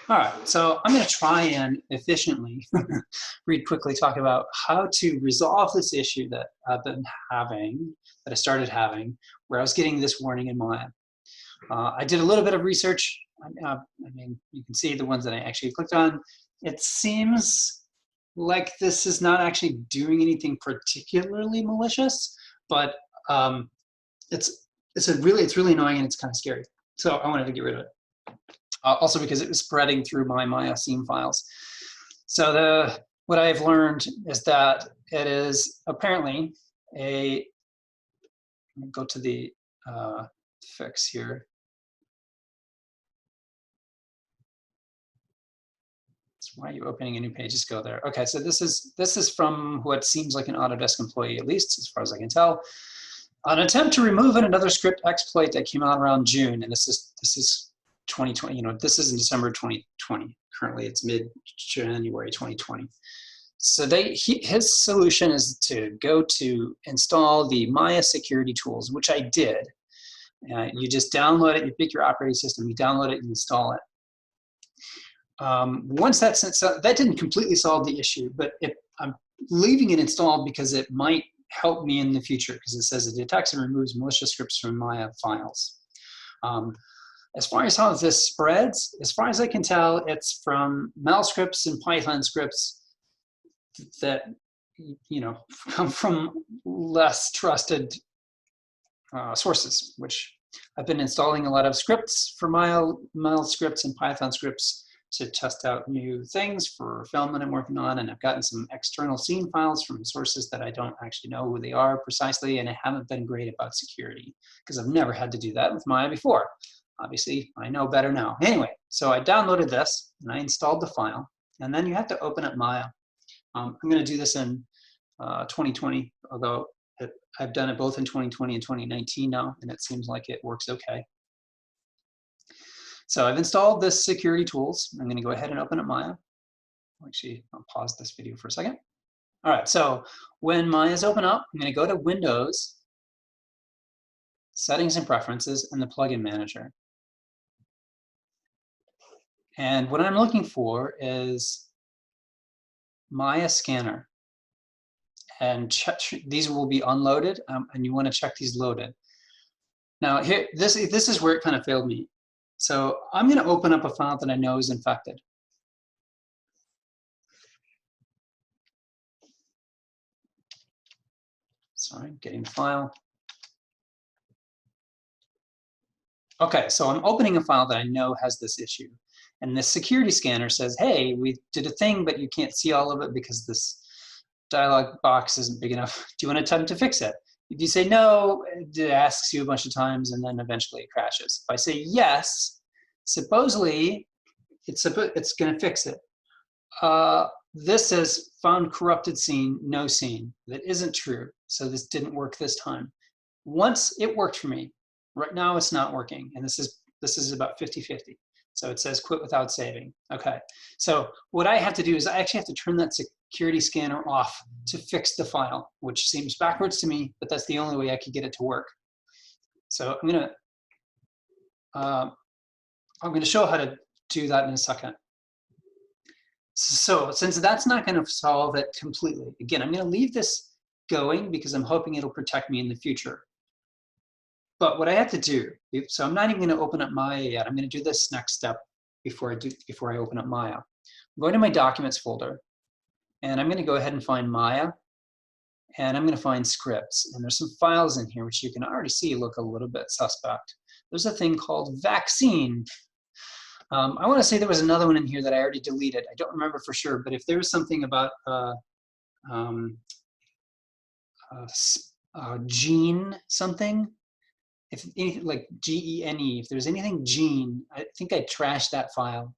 All right, so I'm going to try and efficiently, read quickly, talk about how to resolve this issue that I've been having, that I started having, where I was getting this warning in Maya. I did a little bit of research. I mean, you can see the ones that I actually clicked on. It seems like this is not actually doing anything particularly malicious, but it's really annoying and it's kind of scary. So I wanted to get rid of it. Also because it was spreading through my Maya scene files. So what I've learned is that it is apparently go to the fix here. So why are you opening a new page? Just go there. Okay, so this is from what seems like an Autodesk employee, at least as far as I can tell. An attempt to remove another script exploit that came out around June, and this is 2020, you know, this is in December 2020. Currently, it's mid-January 2020. So his solution is to go to install the Maya security tools, which I did. You just download it, you pick your operating system, you download it, and install it. Once that didn't completely solve the issue, but I'm leaving it installed because it might help me in the future, because it says it detects and removes malicious scripts from Maya files. As far as how this spreads, as far as I can tell, it's from Mel scripts and Python scripts that, you know, come from less trusted sources, which I've been installing a lot of scripts for Mel scripts and Python scripts to test out new things for film that I'm working on, and I've gotten some external scene files from sources that I don't actually know who they are precisely, and I haven't been great about security because I've never had to do that with Maya before. Obviously, I know better now. Anyway, so I downloaded this and I installed the file, and then you have to open up Maya. I'm going to do this in 2020, although I've done it both in 2020 and 2019 now, and it seems like it works okay. So I've installed this security tools. I'm going to go ahead and open up Maya. Actually, I'll pause this video for a second. All right, so when Maya's open up, I'm going to go to Windows, Settings and Preferences, and the Plugin Manager. And what I'm looking for is Maya Scanner. And these will be unloaded, and you want to check these loaded. Now, here, this is where it kind of failed me. So I'm going to open up a file that I know is infected. Sorry, getting the file. Okay, so I'm opening a file that I know has this issue. And the security scanner says, hey, we did a thing, but you can't see all of it because this dialog box isn't big enough. Do you want to attempt to fix it? If you say no, it asks you a bunch of times, and then eventually it crashes. If I say yes, supposedly it's going to fix it. This says found corrupted scene, no scene. That isn't true, so this didn't work this time. Once it worked for me. Right now it's not working, and this is about 50-50. So it says quit without saving. Okay, so what I have to do is I actually have to turn that security scanner off to fix the file, which seems backwards to me, but that's the only way I could get it to work. So I'm gonna show how to do that in a second. So since that's not going to solve it completely, again, I'm going to leave this going because I'm hoping it'll protect me in the future. But what I have to do, so I'm not even going to open up Maya yet. I'm going to do this next step before I open up Maya. I'm going to my Documents folder, and I'm going to go ahead and find Maya, and I'm going to find scripts. And there's some files in here which you can already see look a little bit suspect. There's a thing called vaccine. I want to say there was another one in here that I already deleted. I don't remember for sure, but if there was something about gene something, if anything like GENE, if there's anything gene, I think I trashed that file.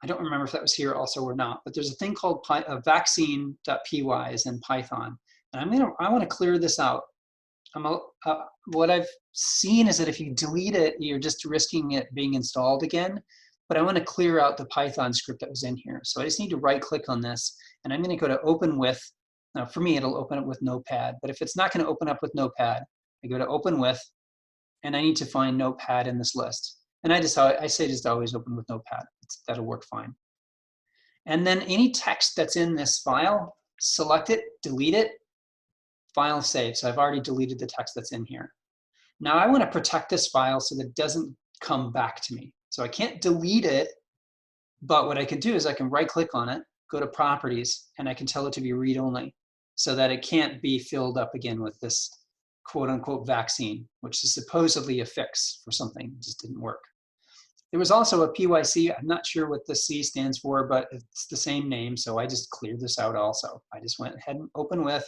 I don't remember if that was here also or not, but there's a thing called vaccine.py is in Python. And I want to clear this out. What I've seen is that if you delete it, you're just risking it being installed again. But I want to clear out the Python script that was in here. So I just need to right click on this, and I'm going to go to open with. Now for me, it'll open up with Notepad, but if it's not going to open up with Notepad, I go to open with, and I need to find Notepad in this list. And I say just always open with Notepad. that'll work fine. And then any text that's in this file, select it, delete it, file save. So I've already deleted the text that's in here. Now I want to protect this file so that it doesn't come back to me. So I can't delete it, but what I can do is I can right click on it, go to properties, and I can tell it to be read only so that it can't be filled up again with this quote unquote vaccine, which is supposedly a fix for something. It just didn't work. There was also a PYC. I'm not sure what the C stands for, but it's the same name. So I just cleared this out also. I just went ahead and opened with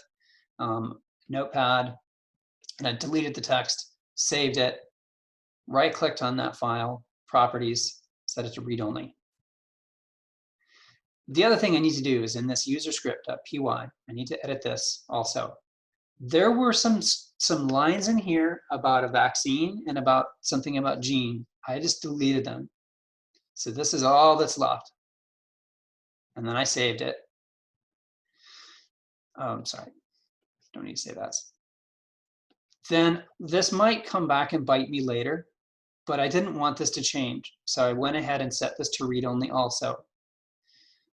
Notepad, and I deleted the text, saved it, right clicked on that file, properties, set it to read only. The other thing I need to do is in this user script.py, I need to edit this also. There were some lines in here about a vaccine and about something about gene. I just deleted them. So this is all that's left. And then I saved it. Sorry, don't need to save that. Then this might come back and bite me later, but I didn't want this to change. So I went ahead and set this to read only also.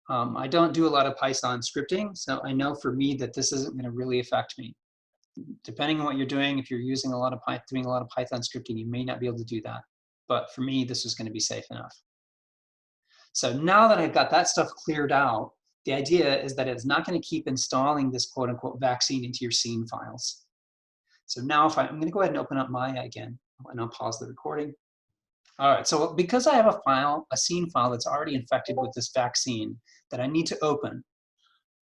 I don't do a lot of Python scripting, so I know for me that this isn't going to really affect me. Depending on what you're doing, if you're using a lot of doing a lot of Python scripting, you may not be able to do that. But for me, this was going to be safe enough. So now that I've got that stuff cleared out, the idea is that it's not going to keep installing this quote unquote vaccine into your scene files. So now if I'm going to go ahead and open up Maya again, and I'll pause the recording. All right, so because I have a file, a scene file that's already infected with this vaccine that I need to open,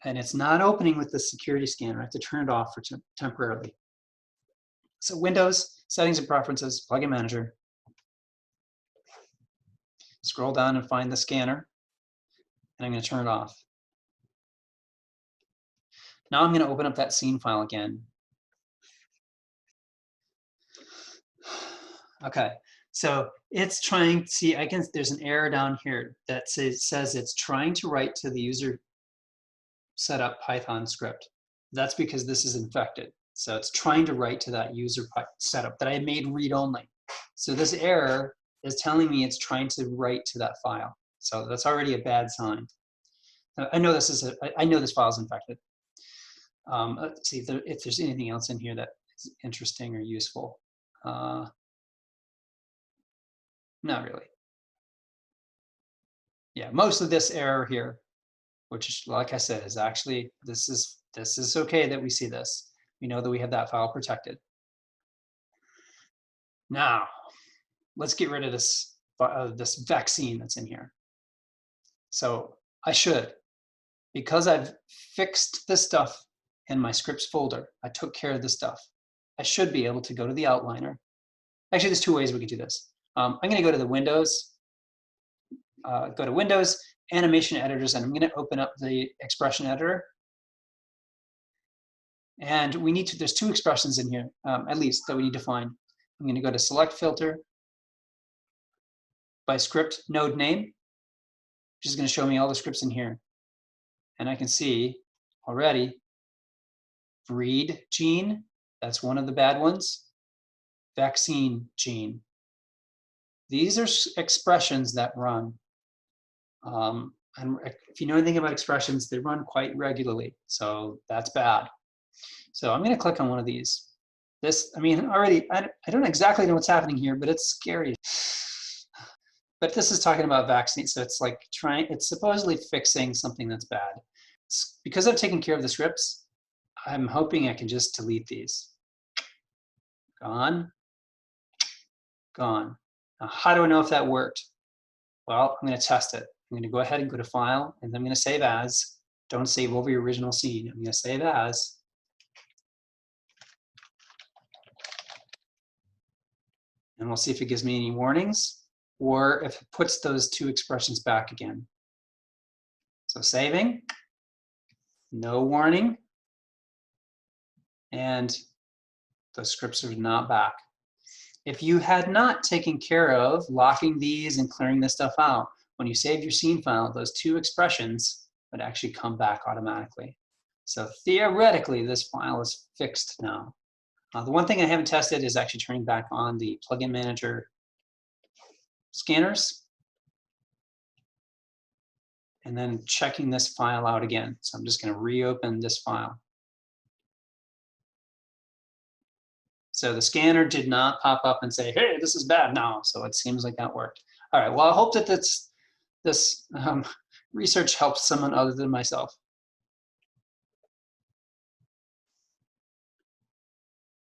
and it's not opening with the security scanner, I have to turn it off for temporarily. So Windows, Settings and Preferences, Plugin Manager. Scroll down and find the scanner, and I'm going to turn it off. Now I'm going to open up that scene file again. Okay, so it's trying, see, there's an error down here that says it's trying to write to the user setup Python script. That's because this is infected. So it's trying to write to that user setup that I made read only. So this error is telling me it's trying to write to that file. So that's already a bad sign. I know I know this file is infected. Let's see if there's anything else in here that is interesting or useful. Not really. Yeah, most of this error here, which, like I said, is actually this is okay that we see this. We know that we have that file protected. Now, let's get rid of this this vaccine that's in here. So I should, because I've fixed this stuff in my scripts folder, I took care of this stuff. I should be able to go to the outliner. Actually, there's two ways we can do this. I'm going to go to the Windows, Animation Editors, and I'm going to open up the expression editor. And we need to, there's two expressions in here, at least, that we need to find. I'm going to go to Select Filter by Script Node Name, which is going to show me all the scripts in here. And I can see already, breed gene, that's one of the bad ones. Vaccine gene. These are expressions that run. And if you know anything about expressions, they run quite regularly. So that's bad. So I'm going to click on one of these. This, I mean, already, I don't exactly know what's happening here, but it's scary. But this is talking about vaccines. So it's like it's supposedly fixing something that's bad. Because I've taken care of the scripts, I'm hoping I can just delete these. Gone. Gone. Now, how do I know if that worked? Well, I'm going to test it. I'm going to go ahead and go to File, and I'm going to save as. Don't save over your original scene. I'm going to save as. And we'll see if it gives me any warnings, or if it puts those two expressions back again. So saving, no warning, and the scripts are not back. If you had not taken care of locking these and clearing this stuff out, when you save your scene file, those two expressions would actually come back automatically. So theoretically, this file is fixed now. The one thing I haven't tested is actually turning back on the plugin manager scanners. and then checking this file out again. So I'm just going to reopen this file. So the scanner did not pop up and say, hey, this is bad now. So it seems like that worked. All right, well, I hope that this research helps someone other than myself.